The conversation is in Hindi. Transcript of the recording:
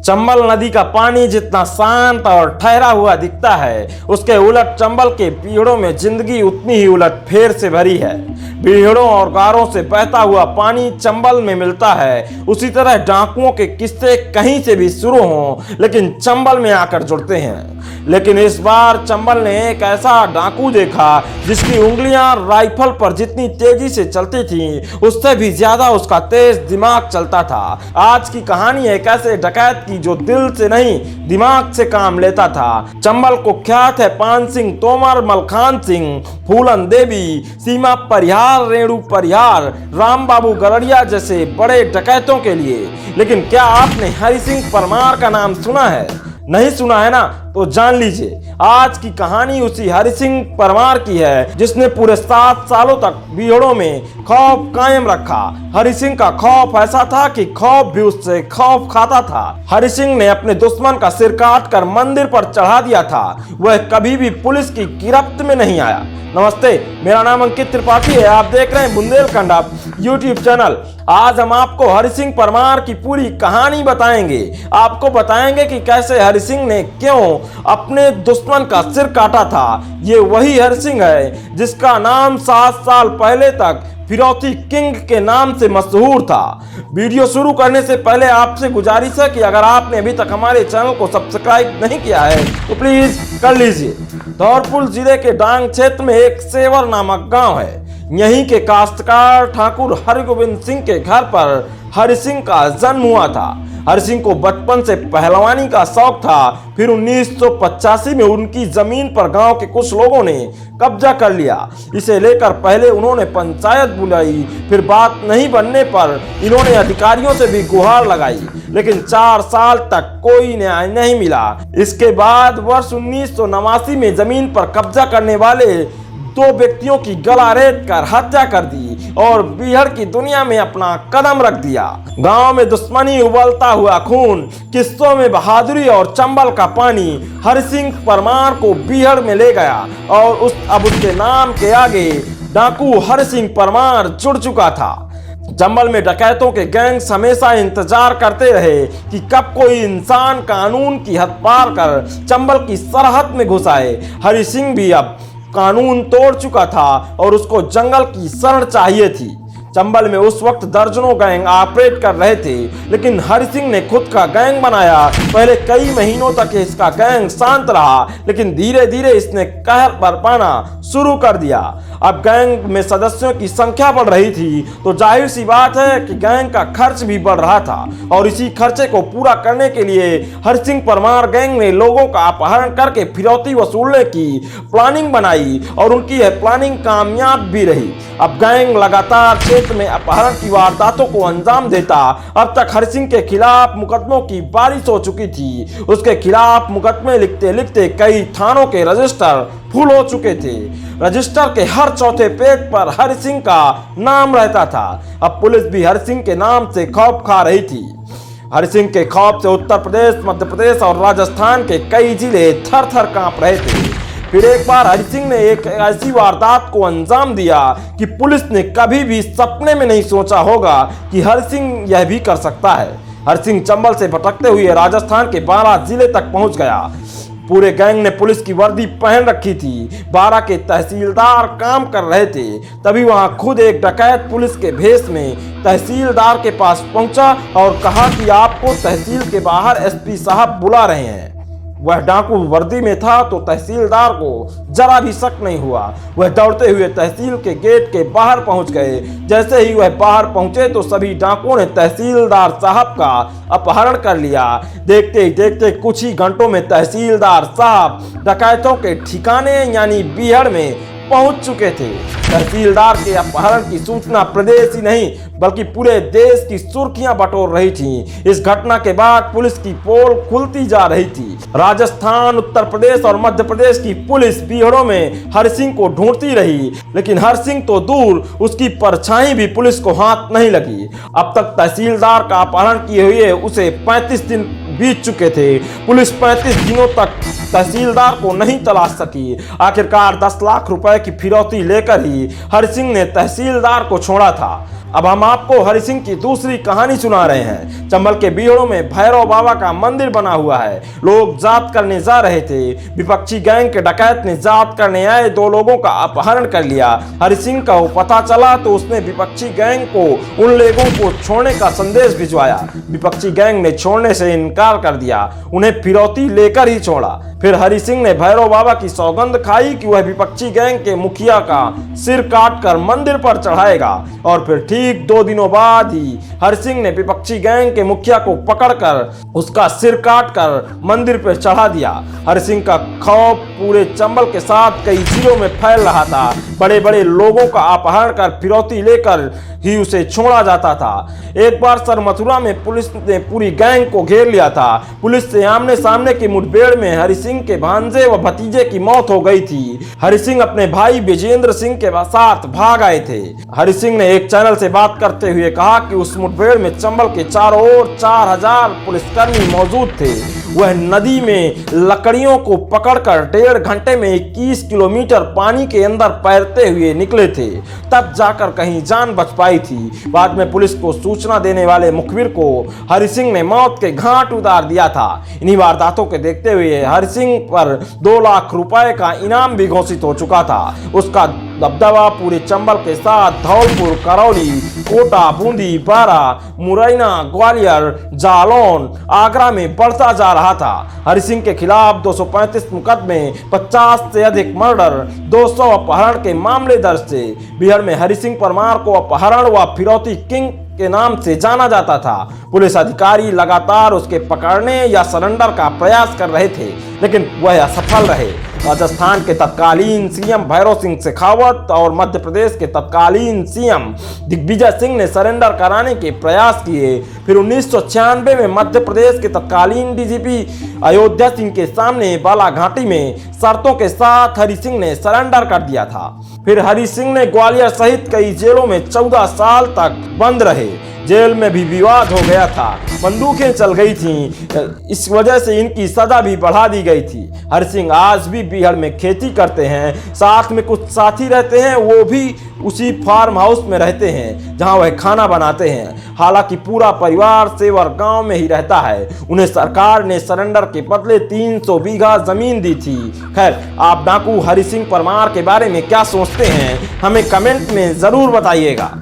चंबल नदी का पानी जितना शांत और ठहरा हुआ दिखता है, उसके उलट चंबल के बीहड़ों में जिंदगी उतनी ही उलट फेर से भरी है। बीहड़ों और गारों से बहता हुआ पानी चंबल में मिलता है, उसी तरह डाकुओं के किस्से कहीं से भी शुरू हों लेकिन चंबल में आकर जुड़ते हैं। लेकिन इस बार चंबल ने एक ऐसा डाकू देखा जिसकी उंगलियां राइफल पर जितनी तेजी से चलती थीं, उससे भी ज्यादा उसका तेज दिमाग चलता था। आज की कहानी एक ऐसे डकैत की जो दिल से नहीं दिमाग से काम लेता था। चंबल कुख्यात है पान सिंह तोमर, मलखान सिंह, फूलन देवी, सीमा परिहार, रेणु परिहार, राम बाबू गरड़िया जैसे बड़े डकैतों के लिए। लेकिन क्या आपने हरि सिंह परमार का नाम सुना है? नहीं सुना है ना, तो जान लीजिए आज की कहानी उसी हरि सिंह परमार की है जिसने पूरे 7 सालों तक बीहड़ों में खौफ कायम रखा। हरि सिंह का खौफ ऐसा था कि खौफ भी उससे खौफ खाता था। हरि सिंह ने अपने दुश्मन का सिर काट कर मंदिर पर चढ़ा दिया था। वह कभी भी पुलिस की गिरफ्त में नहीं आया। नमस्ते, मेरा नाम अंकित त्रिपाठी है। आप देख रहे हैं बुंदेलखंड आप यूट्यूब चैनल। आज हम आपको हरि सिंह परमार की पूरी कहानी बताएंगे। आपको बताएंगे कि कैसे हरि सिंह ने क्यों अपने दुश्मन का सिर काटा था। ये वही हरि सिंह है जिसका नाम 7 साल पहले तक फिरौती किंग के नाम से मशहूर था। वीडियो शुरू करने से पहले आपसे गुजारिश है कि अगर आपने अभी तक हमारे चैनल को सब्सक्राइब नहीं किया है तो प्लीज कर लीजिए। धौलपुर जिले के डांग क्षेत्र में एक सेवर नामक गांव है। यहीं के काश्तकार ठाकुर हरगोविंद सिंह के घर पर हरि सिंह का जन्म हुआ था। हरि सिंह को बचपन से पहलवानी का शौक था। फिर 1985 में उनकी जमीन पर गांव के कुछ लोगों ने कब्जा कर लिया। इसे लेकर पहले उन्होंने पंचायत बुलाई, फिर बात नहीं बनने पर इन्होंने अधिकारियों से भी गुहार लगाई, लेकिन 4 साल तक कोई न्याय नहीं मिला। इसके बाद वर्ष 1989 में जमीन पर कब्जा करने वाले 2 व्यक्तियों की गला रेत कर हत्या कर दी और बीहड़ की दुनिया में अपना कदम रख दिया। गांव में दुश्मनी, उबलता हुआ खून, किस्सों में बहादुरी और चंबल का पानी हरि सिंह परमार को बीहड़ में ले गया और अब उसके नाम के आगे डाकू हरि सिंह परमार जुड़ चुका था। चंबल में डकैतों के गैंग्स हमेशा इंतजार करते रहे कि कब कोई इंसान कानून की हद पार कर चंबल की सरहद में घुस आए। हरि सिंह भी अब कानून तोड़ चुका था और उसको जंगल की शरण चाहिए थी। चंबल में उस वक्त दर्जनों गैंग ऑपरेट कर रहे थे, लेकिन हरि सिंह ने खुद का गैंग बनाया। पहले कई महीनों तक इसका गैंग शांत रहा, लेकिन धीरे धीरे इसने कहर बरपाना शुरू कर दिया। अब गैंग में सदस्यों की संख्या बढ़ रही थी तो जाहिर सी बात है कि गैंग का खर्च भी बढ़ रहा था और इसी खर्चे को पूरा करने के लिए हरि सिंह परमार गैंग ने लोगों का अपहरण करके फिरौती वसूलने की प्लानिंग बनाई और उनकी यह प्लानिंग कामयाब भी रही। अब गैंग लगातार क्षेत्र में अपहरण की वारदातों को अंजाम देता। अब तक हरि सिंह के खिलाफ मुकदमों की बारिश हो चुकी थी। उसके खिलाफ मुकदमे लिखते लिखते कई थानों के रजिस्टर फुल हो चुके थे। रजिस्टर के हर चौथे पेज पर हरि सिंह का नाम रहता था। अब पुलिस भी हरि सिंह के नाम से खौफ खा रही थी। हरि सिंह के खौफ से उत्तर प्रदेश, मध्य प्रदेश और राजस्थान के कई जिले थर थर कांप रहे थे। फिर एक बार हरि सिंह ने एक ऐसी वारदात को अंजाम दिया कि पुलिस ने कभी भी सपने में नहीं सोचा होगा कि हरि सिंह यह भी कर सकता है। हरि सिंह चंबल से भटकते हुए राजस्थान के 12 जिले तक पहुंच गया। पूरे गैंग ने पुलिस की वर्दी पहन रखी थी। 12 के तहसीलदार काम कर रहे थे। तभी वहां खुद एक डकैत पुलिस के भेष में तहसीलदार के पास पहुंचा और कहा कि आपको तहसील के बाहर एसपी साहब बुला रहे हैं। वह डाकू वर्दी में था तो तहसीलदार को जरा भी शक नहीं हुआ। वह दौड़ते हुए तहसील के गेट के बाहर पहुंच गए। जैसे ही वह बाहर पहुंचे तो सभी डाकुओं ने तहसीलदार साहब का अपहरण कर लिया। देखते ही देखते कुछ ही घंटों में तहसीलदार साहब डकैतों के ठिकाने यानी बीहड़ में पहुंच चुके थे। तहसीलदार के अपहरण की सूचना प्रदेश ही नहीं बल्कि पूरे देश की सुर्खियां बटोर रही थीं। इस घटना के बाद पुलिस की पोल खुलती जा रही थी। राजस्थान, उत्तर प्रदेश और मध्य प्रदेश की पुलिस बीहड़ों में हरि सिंह को ढूंढती रही, लेकिन हरि सिंह तो दूर, उसकी परछाई भी पुलिस को हाथ नहीं लगी। अब तक तहसीलदार का अपहरण किए हुए उसे 35 दिन बीत चुके थे। पुलिस 35 दिनों तक तहसीलदार को नहीं तलाश सकी। आखिरकार 10 लाख रुपए की फिरौती लेकर ही हरि सिंह ने तहसीलदार को छोड़ा था। अब हम आपको हरि सिंह की दूसरी कहानी सुना रहे हैं। चंबल के बीहड़ों में भैरव बाबा का मंदिर बना हुआ है। लोग जात करने जा रहे थे। विपक्षी गैंग के डकैत ने जात करने आए 2 लोगों का अपहरण कर लिया। हरि सिंह का पता चला तो उसने विपक्षी गैंग को उन लोगों को छोड़ने का संदेश भिजवाया। विपक्षी गैंग ने छोड़ने से इनकार कर दिया, उन्हें फिरौती लेकर ही छोड़ा। फिर हरि सिंह ने भैरव बाबा की सौगंध खाई कि वह विपक्षी गैंग के मुखिया का सिर काटकर मंदिर पर चढ़ाएगा। और फिर ठीक 2 दिनों बाद ही हरि सिंह ने विपक्षी गैंग के मुखिया को पकड़कर उसका सिर काटकर मंदिर पर चढ़ा दिया। हरि सिंह का खौफ पूरे चंबल के साथ कई जिलों में फैल रहा था। बड़े बड़े लोगों का अपहरण कर फिरौती लेकर ही उसे छोड़ा जाता था। एक बार सर मथुरा में पुलिस ने पूरी गैंग को घेर लिया था। पुलिस से आमने सामने की मुठभेड़ में हरि सिंह के भांजे व भतीजे की मौत हो गई थी। हरि सिंह अपने भाई विजेंद्र सिंह के साथ भाग आए थे। हरि सिंह ने एक चैनल से बात करते हुए कहा कि उस मुठभेड़ में चंबल के चारों ओर 4000 पुलिसकर्मी मौजूद थे। वह नदी में लकड़ियों को पकड़कर 1.5 घंटे में 21 किलोमीटर पानी के अंदर तैरते हुए निकले थे, तब जाकर कहीं जान बच पाई थी। बाद में पुलिस को सूचना देने वाले मुखबिर को हरि सिंह ने मौत के घाट उतार दिया था। इन्हीं वारदातों के देखते हुए हरि सिंह पर 2 लाख रुपए का इनाम भी घोषित हो चुका था। उसका दबदबा पूरे चंबल के साथ धौलपुर, करौली, कोटा, बूंदी, बारा, मुरैना, ग्वालियर, जालौन, आगरा में बढ़ता जा रहा था। हरि सिंह के खिलाफ 235 मुकदमे, 50 से अधिक मर्डर, 200 अपहरण के मामले दर्ज थे। बिहार में हरि सिंह परमार को अपहरण व फिरौती किंग के नाम से जाना जाता था। पुलिस अधिकारी लगातार उसके पकड़ने या सरेंडर का प्रयास कर रहे थे, लेकिन वह असफल रहे। राजस्थान के तत्कालीन सीएम भैरव सिंह शेखावत और मध्य प्रदेश के तत्कालीन सीएम दिग्विजय सिंह ने सरेंडर कराने के प्रयास किए। फिर 1996 में मध्य प्रदेश के तत्कालीन डीजीपी अयोध्या सिंह के सामने बालाघाटी में शर्तों के साथ हरि सिंह ने सरेंडर कर दिया था। फिर हरि सिंह ने ग्वालियर सहित कई जेलों में 14 साल तक बंद रहे। जेल में भी विवाद हो गया था, बंदूकें चल गई थीं। इस वजह से इनकी सजा भी बढ़ा दी गई थी। हरि सिंह आज भी बिहार में खेती करते हैं। साथ में कुछ साथी रहते हैं, वो भी उसी फार्म हाउस में रहते हैं जहां वह खाना बनाते हैं। हालांकि पूरा परिवार सेवर गांव में ही रहता है। उन्हें सरकार ने सरेंडर के बदले 300 बीघा जमीन दी थी। खैर, आप डाकू हरि सिंह परमार के बारे में क्या सोचते हैं, हमें कमेंट में जरूर बताइएगा।